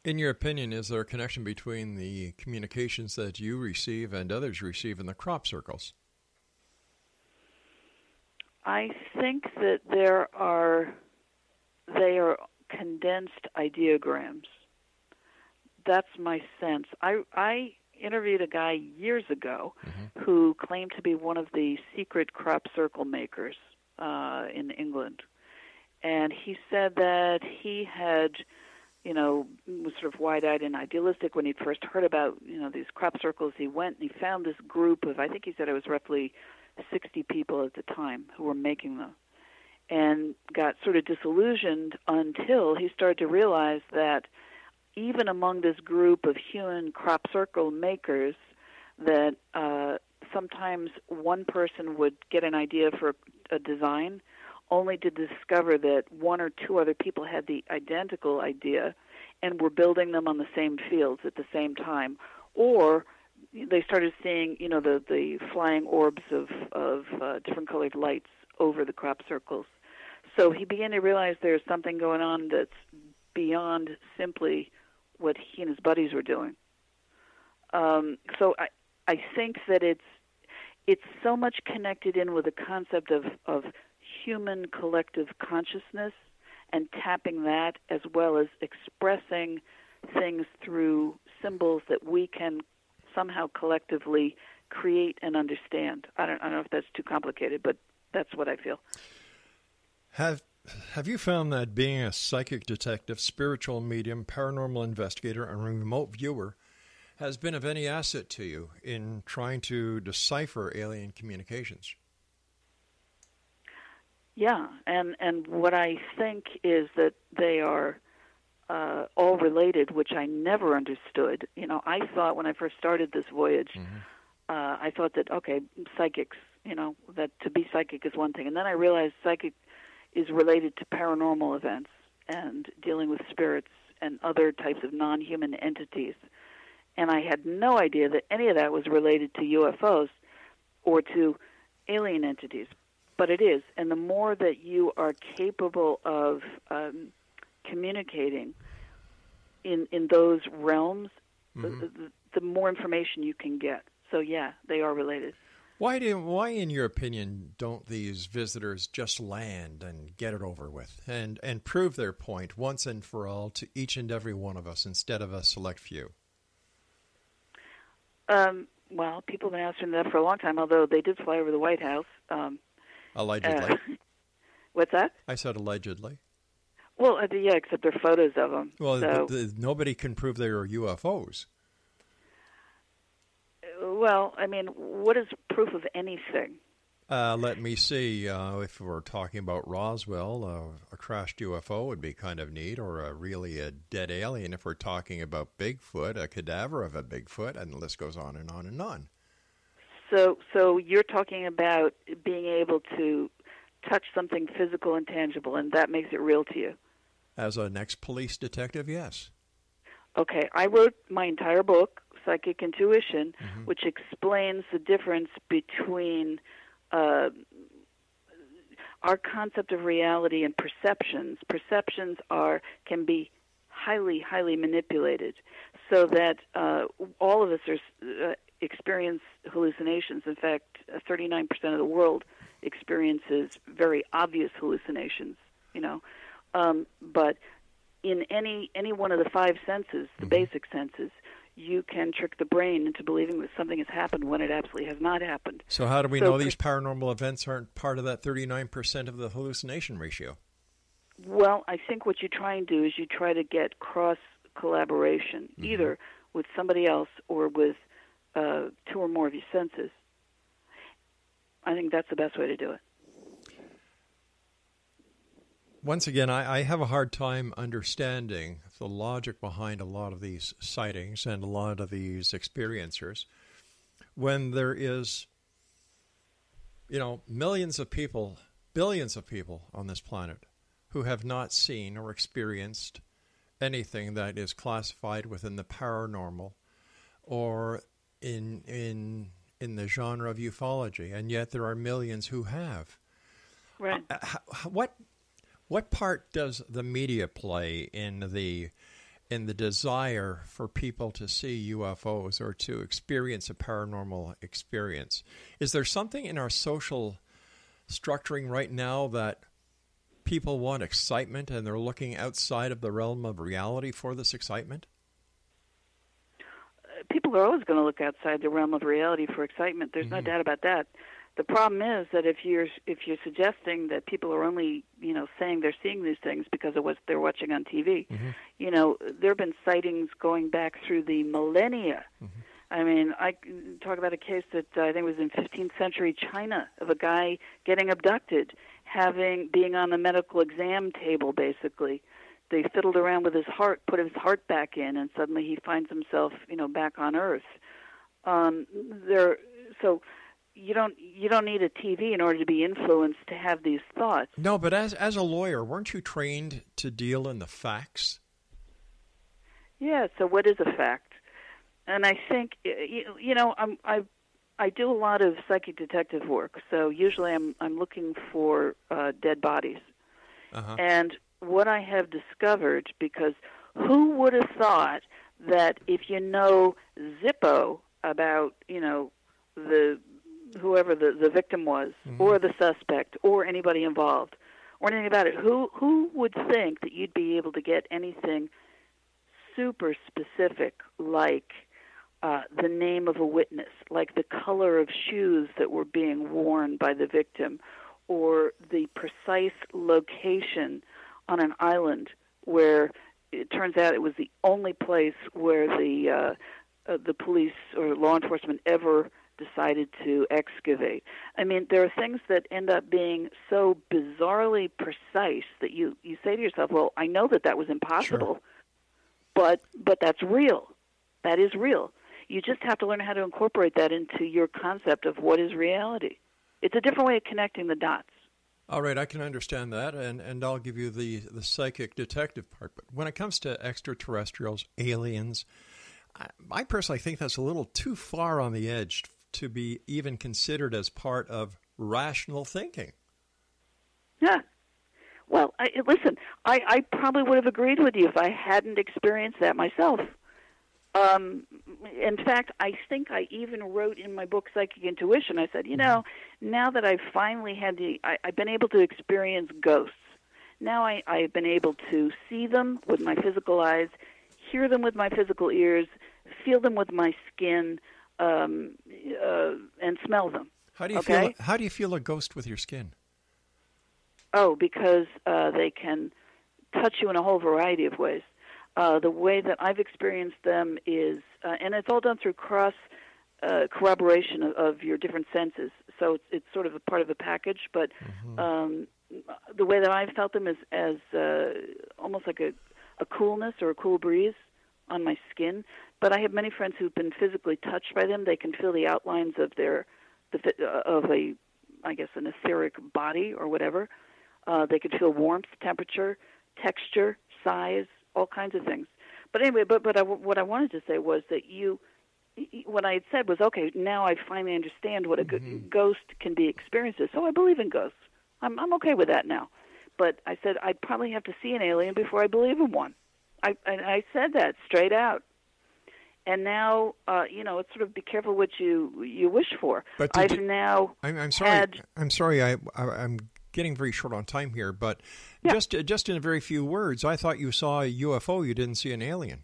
In your opinion, is there a connection between the communications that you receive and others receive in the crop circles? I think that they are condensed ideograms. That's my sense. I interviewed a guy years ago who claimed to be one of the secret crop circle makers in England. And he said that he had, you know, was sort of wide-eyed and idealistic when he first heard about, you know, these crop circles. He went and he found this group of, I think he said it was roughly 60 people at the time who were making them, and got sort of disillusioned until he started to realize that even among this group of human crop circle makers, that sometimes one person would get an idea for a design, only to discover that 1 or 2 other people had the identical idea and were building them on the same fields at the same time. Or they started seeing, you know, the flying orbs of different colored lights over the crop circles. So he began to realize there's something going on that's beyond simply what he and his buddies were doing. So I think that it's so much connected in with the concept of human collective consciousness and tapping that, as well as expressing things through symbols that we can somehow collectively create and understand. I don't know if that's too complicated, but that's what I feel. Have you found that being a psychic detective, spiritual medium, paranormal investigator, and remote viewer has been of any asset to you in trying to decipher alien communications? Yeah, and what I think is that they are all related, which I never understood. I thought when I first started this voyage, I thought that, okay, psychics, that to be psychic is one thing. And then I realized psychic is related to paranormal events and dealing with spirits and other types of non-human entities. And I had no idea that any of that was related to UFOs or to alien entities. But it is. And the more that you are capable of communicating in those realms, the more information you can get. So, yeah, they are related. Why, in your opinion, don't these visitors just land and get it over with and prove their point once and for all to each and every one of us instead of a select few? Well, people have been asking that for a long time, although they did fly over the White House. Allegedly. What's that? I said allegedly. Well, yeah, except there are photos of them. Well, so. Nobody can prove they are UFOs. Well, I mean, what is proof of anything? Let me see. If we're talking about Roswell, a crashed UFO would be kind of neat, or really a dead alien. If we're talking about Bigfoot, a cadaver of a Bigfoot, and the list goes on and on and on. So you're talking about being able to touch something physical and tangible, and that makes it real to you? As an ex-police detective, yes. Okay, I wrote my entire book, Psychic Intuition, which explains the difference between our concept of reality and perceptions. Perceptions can be highly, highly manipulated, so that all of us experience hallucinations. In fact, 39% of the world experiences very obvious hallucinations. But in any one of the five senses, the basic senses, you can trick the brain into believing that something has happened when it absolutely has not happened. So how do we know these paranormal events aren't part of that 39% of the hallucination ratio? Well, I think what you try and do is you try to get cross-collaboration, either with somebody else or with two or more of your senses. I think that's the best way to do it. Once again, I have a hard time understanding the logic behind a lot of these sightings and a lot of these experiencers when there is, millions of people, billions of people on this planet who have not seen or experienced anything that is classified within the paranormal or in the genre of ufology, and yet there are millions who have. Right. What part does the media play in the desire for people to see UFOs or to experience a paranormal experience? Is there something in our social structuring right now that people want excitement and they're looking outside of the realm of reality for this excitement? People are always going to look outside the realm of reality for excitement. There's no doubt about that. The problem is that if you're suggesting that people are only saying they're seeing these things because of what they're watching on TV, there have been sightings going back through the millennia. I mean, I talk about a case that I think was in 15th century China of a guy getting abducted, being on the medical exam table. Basically, they fiddled around with his heart, put his heart back in, and suddenly he finds himself back on Earth. You don't need a TV in order to be influenced to have these thoughts. No, but as a lawyer, weren't you trained to deal in the facts? Yeah. So what is a fact? And I think I do a lot of psychic detective work. So usually I'm looking for dead bodies. And what I have discovered, because who would have thought that if you know Zippo about whoever the victim was, or the suspect, or anybody involved, or anything about it, who would think that you'd be able to get anything super specific like the name of a witness, like the color of shoes that were being worn by the victim, or the precise location on an island where it turns out it was the only place where the police or law enforcement ever decided to excavate. I mean, there are things that end up being so bizarrely precise that you say to yourself, well, I know that was impossible but that's real. That is real. You just have to learn how to incorporate that into your concept of what is reality. It's a different way of connecting the dots. All right, I can understand that, and I'll give you the psychic detective part. But when it comes to extraterrestrials, aliens, I personally think that's a little too far on the edge to be even considered as part of rational thinking. Yeah. Well, listen, I probably would have agreed with you if I hadn't experienced that myself. In fact, I think I even wrote in my book, Psychic Intuition, I said, now that I've finally I've been able to experience ghosts. Now I've been able to see them with my physical eyes, hear them with my physical ears, feel them with my skin, and smell them. How do you feel a ghost with your skin? Oh, because they can touch you in a whole variety of ways. The way that I've experienced them is, and it's all done through corroboration of your different senses. So it's sort of a part of a package. But the way that I've felt them is as almost like a coolness or a cool breeze on my skin. But I have many friends who've been physically touched by them. They can feel the outlines of an etheric body or whatever. They can feel warmth, temperature, texture, size, all kinds of things. But anyway, what I wanted to say was that what I had said was, okay, now I finally understand what a ghost can be experienced as. So I believe in ghosts. I'm okay with that now. But I said I'd probably have to see an alien before I believe in one. I said that straight out. And now, it's sort of be careful what you wish for. But I'm sorry. I'm getting very short on time here, but just in a very few words, I thought you saw a UFO. You didn't see an alien.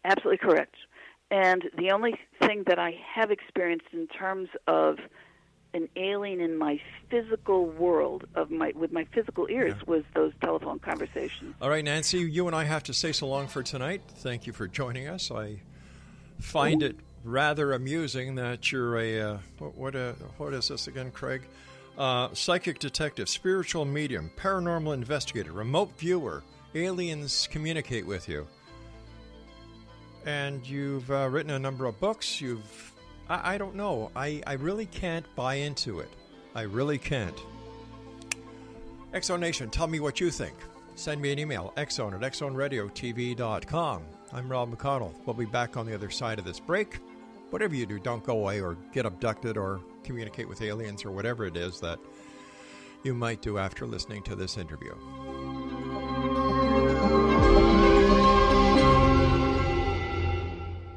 Absolutely correct. And the only thing that I have experienced in terms of an alien in my physical world with my physical ears was those telephone conversations. All right, Nancy, you and I have to say so long for tonight. Thank you for joining us. I find it rather amusing that you're a what is this again, Craig? Psychic detective, spiritual medium, paranormal investigator, remote viewer. Aliens communicate with you. And you've written a number of books. I don't know. I really can't buy into it. I really can't. X-Zone Nation, tell me what you think. Send me an email, xzone@xzoneradiotv.com. I'm Rob McConnell. We'll be back on the other side of this break. Whatever you do, don't go away or get abducted or communicate with aliens or whatever it is that you might do after listening to this interview.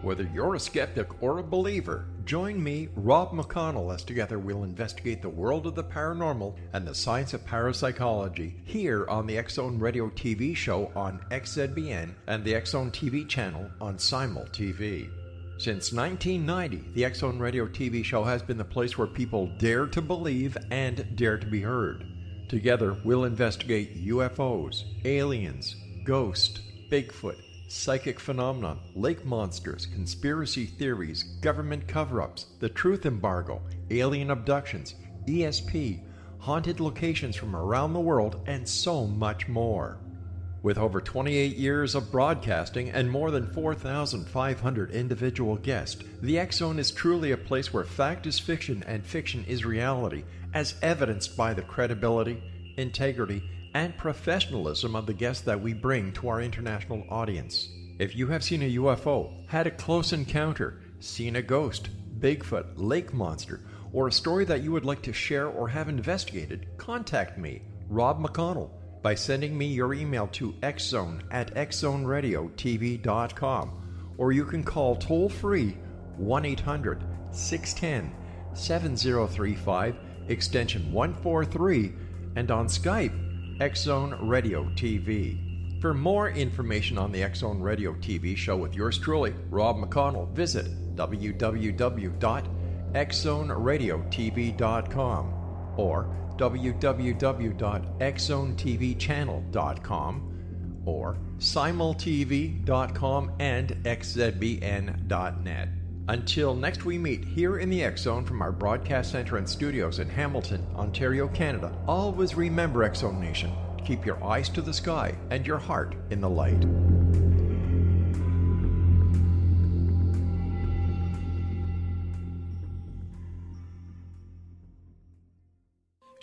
Whether you're a skeptic or a believer, join me, Rob McConnell, as together we'll investigate the world of the paranormal and the science of parapsychology here on the X-Zone Radio TV show on XZBN and the X-Zone TV channel on Simul TV. Since 1990, the X-Zone Radio TV show has been the place where people dare to believe and dare to be heard. Together, we'll investigate UFOs, aliens, ghosts, Bigfoot, psychic phenomenon, lake monsters, conspiracy theories, government cover-ups, the truth embargo, alien abductions, ESP, haunted locations from around the world, and so much more. With over 28 years of broadcasting and more than 4,500 individual guests, the X-Zone is truly a place where fact is fiction and fiction is reality, as evidenced by the credibility, integrity, and professionalism of the guests that we bring to our international audience. If you have seen a UFO, had a close encounter, seen a ghost, Bigfoot, lake monster, or a story that you would like to share or have investigated, contact me, Rob McConnell, by sending me your email to xzone@xzoneradiotv.com, or you can call toll-free 1-800-610-7035, extension 143, and on Skype, X-Zone Radio TV. For more information on the X-Zone Radio TV show with yours truly, Rob McConnell, visit www.xzoneradiotv.com or www.xzonetvchannel.com or simultv.com and xzbn.net. Until next we meet here in the X-Zone from our broadcast center and studios in Hamilton, Ontario, Canada, always remember, X-Zone Nation, keep your eyes to the sky and your heart in the light.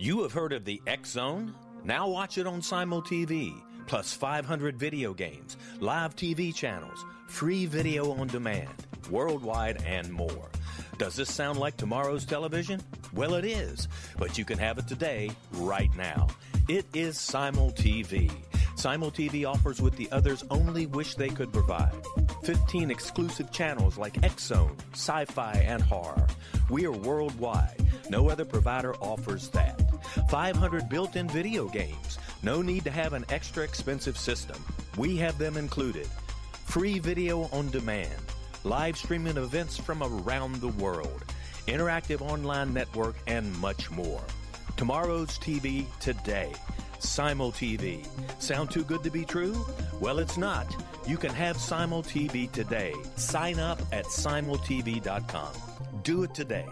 You have heard of the X Zone? Now watch it on Simul TV, plus 500 video games, live TV channels, free video on demand, worldwide, and more. Does this sound like tomorrow's television? Well, it is, but you can have it today, right now. It is Simul TV. Simul TV offers what the others only wish they could provide. 15 exclusive channels like X Zone, sci-fi, and horror. We are worldwide. No other provider offers that. 500 built-in video games. No need to have an extra expensive system. We have them included. Free video on demand. Live streaming events from around the world. Interactive online network, and much more. Tomorrow's TV today. Simul TV. Sound too good to be true? Well, it's not. You can have Simul TV today. Sign up at simultv.com. Do it today.